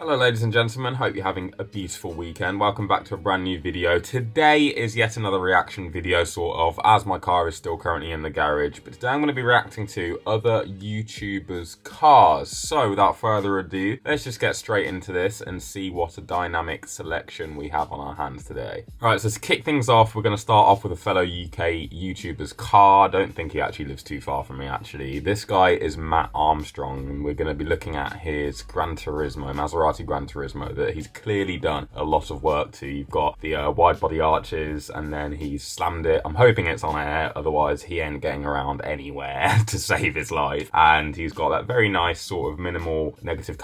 Hello ladies and gentlemen, hope you're having a beautiful weekend. Welcome back to a brand new video. Today is yet another reaction video sort of, as my car is still currently in the garage. But today I'm going to be reacting to other YouTubers' cars. So without further ado, let's just get straight into this and see what a dynamic selection we have on our hands today. Alright, so to kick things off, we're going to start off with a fellow UK YouTuber's car. I don't think he actually lives too far from me actually. This guy is Matt Armstrong and we're going to be looking at his Gran Turismo, Maserati Gran Turismo, that he's clearly done a lot of work to. You've got the wide body arches and then he's slammed it. I'm hoping it's on air, otherwise he ain't getting around anywhere to save his life. And he's got that very nice sort of minimal negative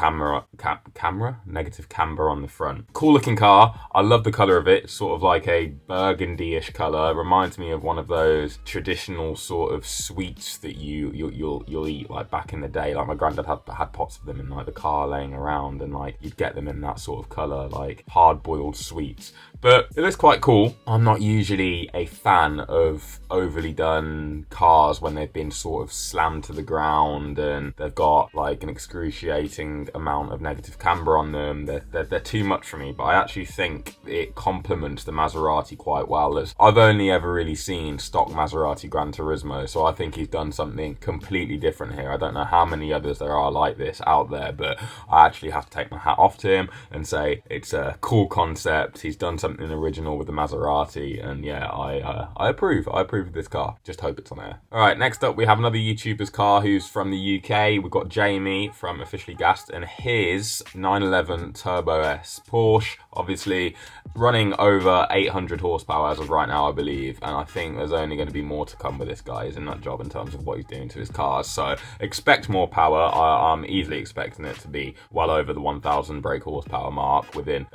negative camber on the front. Cool looking car. I love the colour of it. It's sort of like a burgundy-ish colour. Reminds me of one of those traditional sort of sweets that you'll eat like back in the day. Like my granddad had pots of them in like the car laying around, and like you'd get them in that sort of colour, like hard-boiled sweets. But it looks quite cool. I'm not usually a fan of overly done cars when they've been sort of slammed to the ground and they've got like an excruciating amount of negative camber on them. They're too much for me, but I actually think it complements the Maserati quite well. As I've only ever really seen stock Maserati Gran Turismo, so I think he's done something completely different here. I don't know how many others there are like this out there, but I actually have to take my hat off to him and say it's a cool concept. He's done something original with the Maserati, and yeah, I approve of this car. Just hope it's on air. All right, next up we have another YouTuber's car who's from the UK. We've got Jamie from Officially Gassed and his 911 Turbo S Porsche, obviously running over 800 horsepower as of right now, I believe, and I think there's only going to be more to come with this guy. He's in that job in terms of what he's doing to his cars, so expect more power. I'm easily expecting it to be well over the 1000 brake horsepower mark within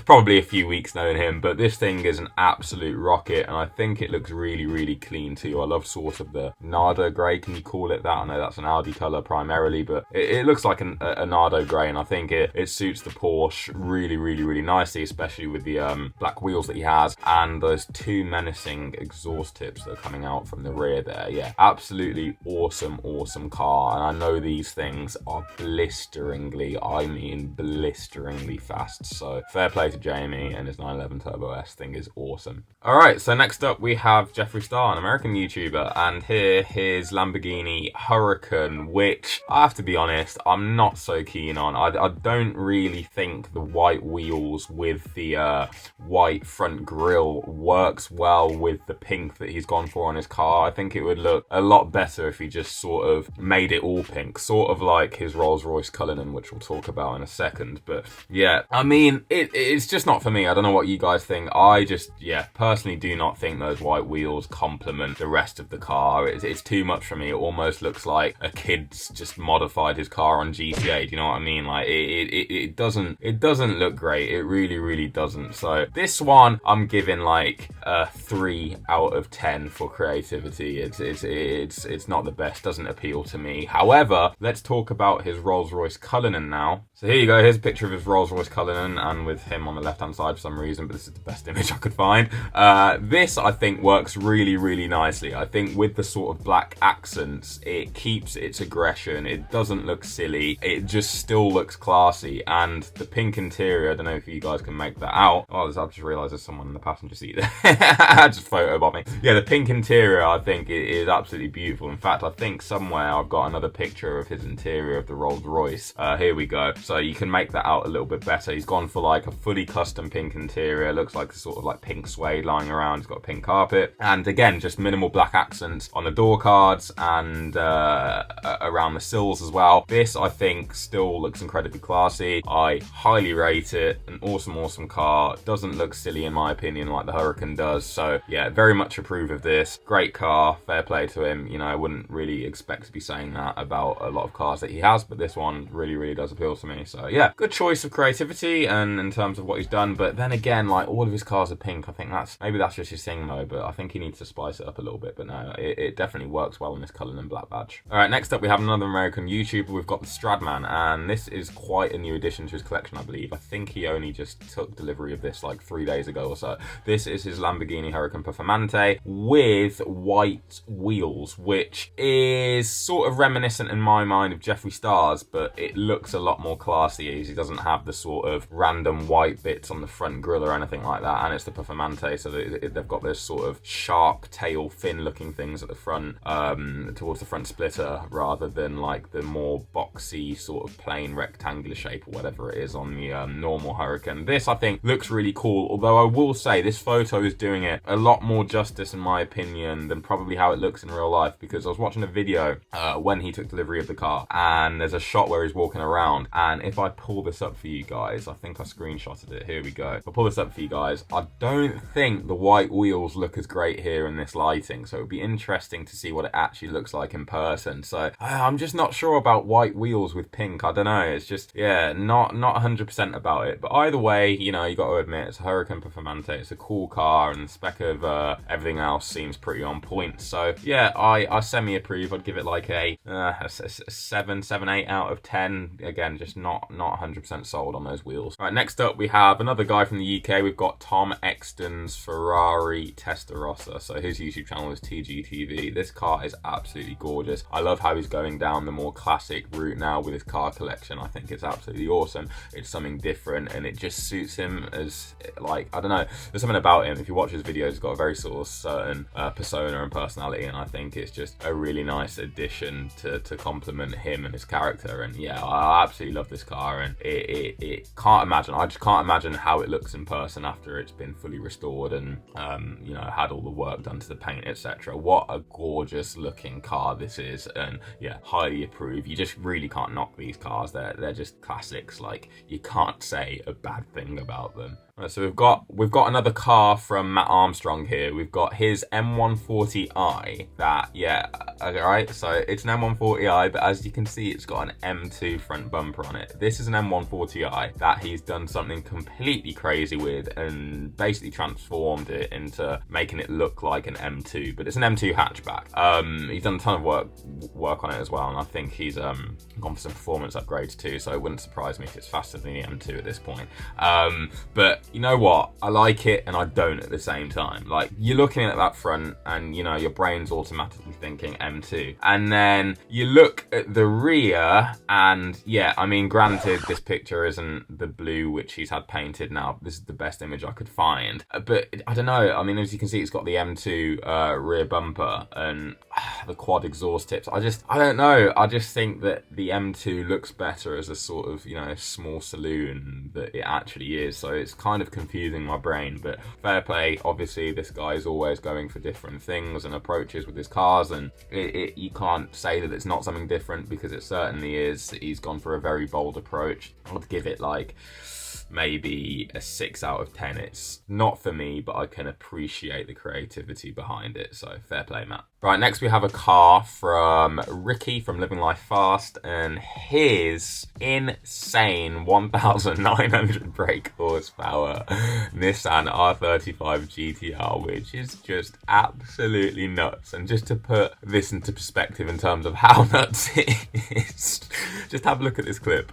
probably a few weeks knowing him. But this thing is an absolute rocket, and I think it looks really clean too. I love sort of the Nardo grey, can you call it that? I know that's an Audi colour primarily, but it looks like a Nardo grey, and I think it suits the Porsche really nicely, especially with the black wheels that he has and those two menacing exhaust tips that are coming out from the rear there. Yeah, absolutely awesome car, and I know these things are blisteringly fast, so fair play to Jamie, and his 911 Turbo S thing is awesome. Alright, so next up we have Jeffree Star, an American YouTuber, and here his Lamborghini Huracan, which I have to be honest, I'm not so keen on. I don't really think the white wheels with the white front grille works well with the pink that he's gone for on his car. I think it would look a lot better if he just sort of made it all pink, sort of like his Rolls-Royce Cullinan, which we'll talk about in a second. But yeah, I mean, it's just not for me. I don't know what you guys think. I just, yeah, personally do not think those white wheels complement the rest of the car. It's too much for me. It almost looks like a kid's just modified his car on GTA. Do you know what I mean? Like it doesn't look great. It really doesn't. So this one I'm giving like a 3 out of 10 for creativity. It's not the best. Doesn't appeal to me. However, let's talk about his Rolls-Royce Cullinan now. So here you go. Here's a picture of his Rolls-Royce Cullinan, and with him on the left hand side for some reason, but this is the best image I could find. This I think works really nicely. I think with the sort of black accents, it keeps its aggression. It doesn't look silly. It just still looks classy, and the pink interior, I don't know if you guys can make that out. Oh, I've just realised there's someone in the passenger seat there. Just photobombing. Yeah, the pink interior I think is absolutely beautiful. In fact, I think somewhere I've got another picture of his interior of the Rolls-Royce. Here we go. So you can make that out a little bit better. He's gone for like a fully custom pink interior. Looks like a sort of like pink suede lying around. He's got a pink carpet, and again, just minimal black accents on the door cards and around the sills as well. This I think still looks incredibly classy. I highly rate it. An awesome car. Doesn't look silly in my opinion like the Huracan does. So yeah, very much approve of this. Great car. Fair play to him. You know, I wouldn't really expect to be saying that about a lot of cars that he has, but this one really does appeal to me. So yeah, good choice of creativity and in terms of what he's done. But then again, like all of his cars are pink. I think maybe that's just his thing though, but I think he needs to spice it up a little bit. But no, it definitely works well in this Cullinan black badge. All right, next up we have another American YouTuber. We've got the Strad Man, and this is quite a new addition to his collection, I believe. I think he only just took delivery of this like 3 days ago or so. This is his Lamborghini Huracan Performante with white wheels, which is sort of reminiscent in my mind of Jeffree Star's, but it looks a lot more classy he is. He doesn't have the sort of random white bits on the front grille or anything like that, and it's the Performante, so they've got this sort of shark tail fin looking things at the front, towards the front splitter, rather than like the more boxy sort of plain rectangular shape or whatever it is on the normal Hurricane. This I think looks really cool, although I will say this photo is doing it a lot more justice in my opinion than probably how it looks in real life, because I was watching a video when he took delivery of the car, and there's a shot where he's walking around, and if I pull this up for you guys, I think I screenshotted it, here we go. If I pull this up for you guys, I don't think the white wheels look as great here in this lighting, so it would be interesting to see what it actually looks like in person. So I'm just not sure about white wheels with pink. I don't know, it's just, yeah, not 100% about it. But either way, you know, you got to admit it's a Hurricane Performante, it's a cool car, and the spec of everything else seems pretty on point. So yeah, I semi-approve. I'd give it like a 7, 8 out of 10. Again, just not 100% sold on those wheels. Right, next up we have another guy from the UK. We've got Tom Exton's Ferrari Testarossa. So his YouTube channel is TGTV. This car is absolutely gorgeous. I love how he's going down the more classic route now with his car collection. I think it's absolutely awesome. It's something different, and it just suits him as, like, I don't know, there's something about him. If you watch his videos, he's got a very sort of certain persona and personality, and I think it's just a really nice addition to complement him and his character. And yeah, I absolutely love this car, and I just can't imagine how it looks in person after it's been fully restored and you know, had all the work done to the paint, etc. What a gorgeous looking car this is, and yeah, highly approve. You just really can't knock these cars. They're just classics. Like, you can't say a bad thing about them. Right, so we've got another car from Matt Armstrong here. We've got his M140i. That, yeah, okay, right. So it's an M140i, but as you can see, it's got an M2 front bumper on it. This is an M140i that he's done something completely crazy with, and basically transformed it into making it look like an M2, but it's an M2 hatchback. He's done a ton of work on it as well, and I think he's gone for some performance upgrades too. So it wouldn't surprise me if it's faster than the M2 at this point. But you know what? I like it and I don't at the same time. Like, you're looking at that front and, you know, your brain's automatically thinking M2. And then you look at the rear and, yeah, I mean, granted, this picture isn't the blue which he's had painted now. This is the best image I could find. But I don't know. I mean, as you can see, it's got the M2 rear bumper and the quad exhaust tips. I don't know. I just think that the M2 looks better as a sort of, you know, small saloon that it actually is. So it's kind of confusing my brain, but fair play. Obviously, this guy is always going for different things and approaches with his cars, and you can't say that it's not something different, because it certainly is. He's gone for a very bold approach. I'd give it like maybe a 6 out of 10. It's not for me, but I can appreciate the creativity behind it, so fair play, Matt. Right, next we have a car from Ricky from Living Life Fast, and his insane 1,900 brake horsepower Nissan R35 GTR, which is just absolutely nuts. And just to put this into perspective in terms of how nuts it is, just have a look at this clip.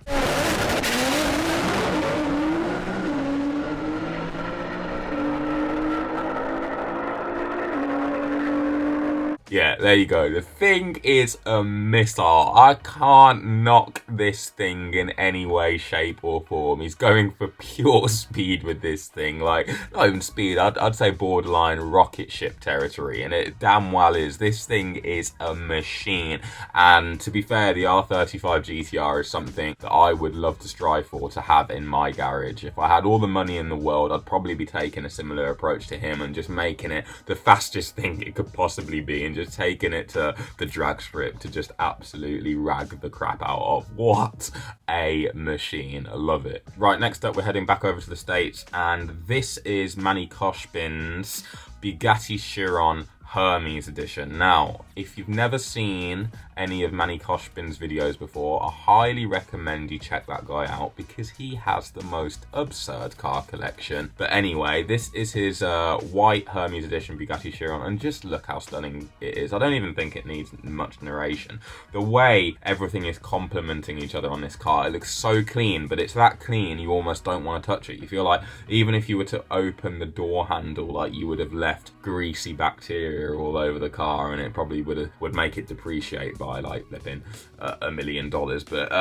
Yeah, there you go. The thing is a missile. I can't knock this thing in any way, shape or form. He's going for pure speed with this thing. Like, not even speed, I'd say borderline rocket ship territory. And it damn well is. This thing is a machine. And to be fair, the R35 GTR is something that I would love to strive for, to have in my garage. If I had all the money in the world, I'd probably be taking a similar approach to him and just making it the fastest thing it could possibly be, and just taking it to the drag strip to just absolutely rag the crap out of. What a machine. I love it. Right, next up we're heading back over to the States, and this is Manny Koshbin's Bugatti Chiron Hermes edition. Now, if you've never seen any of Manny Koshbin's videos before, I highly recommend you check that guy out, because he has the most absurd car collection. But anyway, this is his white Hermes edition Bugatti Chiron, and just look how stunning it is. I don't even think it needs much narration. The way everything is complementing each other on this car, it looks so clean, but it's that clean you almost don't want to touch it. You feel like even if you were to open the door handle, like, you would have left greasy bacteria all over the car, and it probably would make it depreciate. by like flipping $1 million. But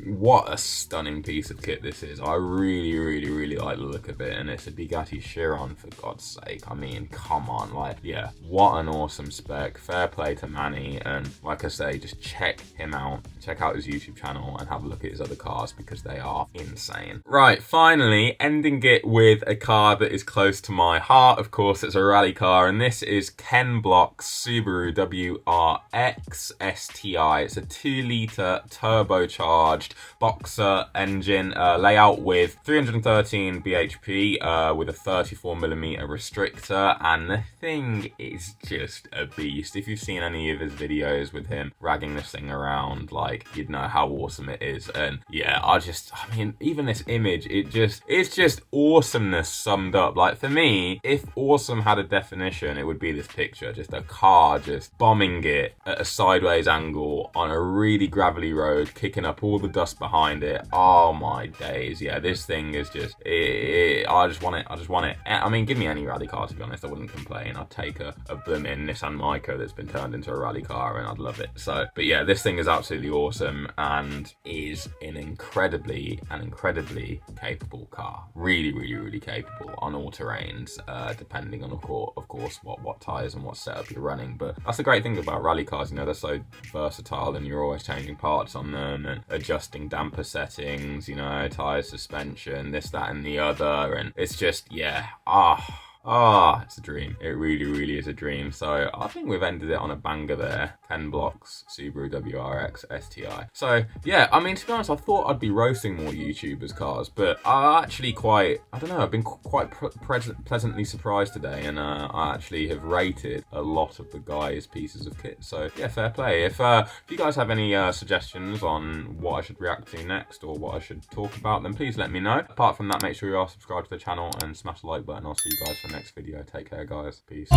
what a stunning piece of kit this is. I really like the look of it, and it's a Bugatti Chiron, for God's sake. I mean, come on, like, yeah, what an awesome spec. Fair play to Manny, and like I say, just check him out. Check out his YouTube channel and have a look at his other cars because they are insane. Right, finally, ending it with a car that is close to my heart. Of course, it's a rally car, and this is Ken Block's Subaru WRX STI. It's a 2-litre turbocharged boxer engine layout with 313 bhp with a 34mm restrictor, and the thing is just a beast. If you've seen any of his videos with him ragging this thing around, like, you'd know how awesome it is. And yeah, I mean, even this image, it's just awesomeness summed up. Like, for me, if awesome had a definition, it would be this picture. Just a car just bombing it at a sideways angle on a really gravelly road, kicking up all the dust behind it. Oh my days. Yeah, this thing is just, I just want it. I mean, give me any rally car, to be honest. I wouldn't complain. I'd take a blooming Nissan Micro that's been turned into a rally car, and I'd love it. So, but yeah, this thing is absolutely awesome and is an incredibly capable car. Really capable on all terrains, depending on, of course, what tyres and what setup you're running. But that's the great thing about rally cars, you know, they're so versatile, and you're always changing parts on them and adjusting damper settings, you know, tyre suspension, this, that, and the other. And it's just, yeah, it's a dream. It really is a dream. So I think we've ended it on a banger there. Ken Block's Subaru WRX STI. So yeah, I mean, to be honest, I thought I'd be roasting more YouTubers' cars, but I actually I don't know, I've been quite pleasantly surprised today, and I actually have rated a lot of the guys' pieces of kit. So yeah, fair play. If you guys have any suggestions on what I should react to next or what I should talk about, then please let me know. Apart from that, make sure you are subscribed to the channel and smash the like button. I'll see you guys for the next video. Take care, guys. Peace.